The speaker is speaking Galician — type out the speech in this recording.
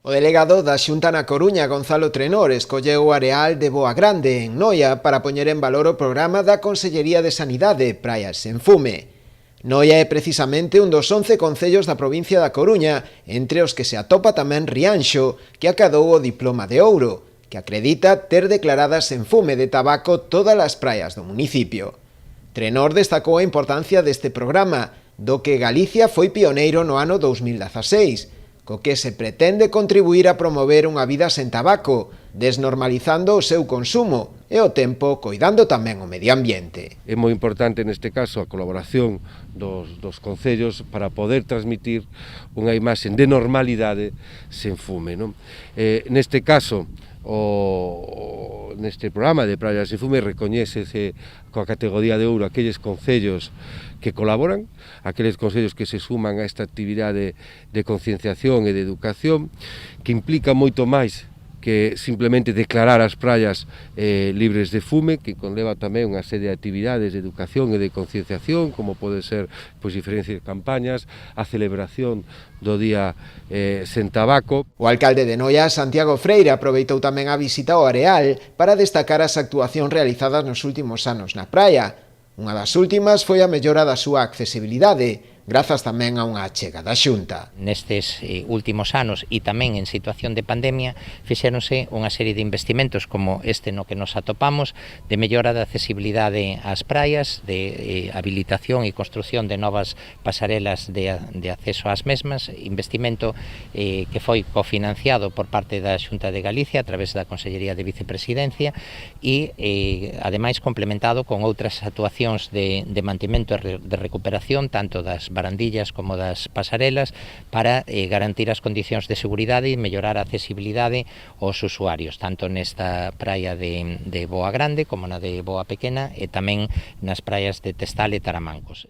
O delegado da Xunta na Coruña, Gonzalo Trenor, escolleu o areal de Boa Grande, en Noia, para poñer en valor o programa da Consellería de Sanidade, Praias sen Fume. Noia é precisamente un dos 11 concellos da provincia da Coruña, entre os que se atopa tamén Rianxo, que acadou o diploma de ouro, que acredita ter declaradas sen fume de tabaco todas as praias do municipio. Trenor destacou a importancia deste programa, do que Galicia foi pioneiro no ano 2016, co que se pretende contribuir a promover unha vida sen tabaco, desnormalizando o seu consumo e ao tempo coidando tamén o medio ambiente. É moi importante neste caso a colaboración dos concellos para poder transmitir unha imaxe de normalidade sen fume, non? Neste caso, neste programa de Praias sen Fume recoñécese coa categoría de ouro aqueles concellos que colaboran, aqueles concellos que se suman a esta actividade de concienciación e de educación, que implica moito máis que simplemente declarar as praias libres de fume, que conleva tamén unha serie de actividades de educación e de concienciación, como pode ser diferentes campañas, a celebración do Día sen Tabaco. O alcalde de Noia, Santiago Freire, aproveitou tamén a visita ao areal para destacar as actuacións realizadas nos últimos anos na praia. Unha das últimas foi a mellora da súa accesibilidade, grazas tamén a unha achega da Xunta. Nestes últimos anos e tamén en situación de pandemia fixéronse unha serie de investimentos como este no que nos atopamos, de mellora da accesibilidade ás praias, de habilitación e construción de novas pasarelas de acceso ás mesmas, investimento que foi cofinanciado por parte da Xunta de Galicia a través da Consellería de Vicepresidencia e ademais complementado con outras actuacións de mantemento e de recuperación tanto das barandillas como das pasarelas para garantir as condicións de seguridade e mellorar a accesibilidade aos usuarios, tanto nesta praia de Boa Grande como na de Boa Pequena e tamén nas praias de Testal e Taramancos.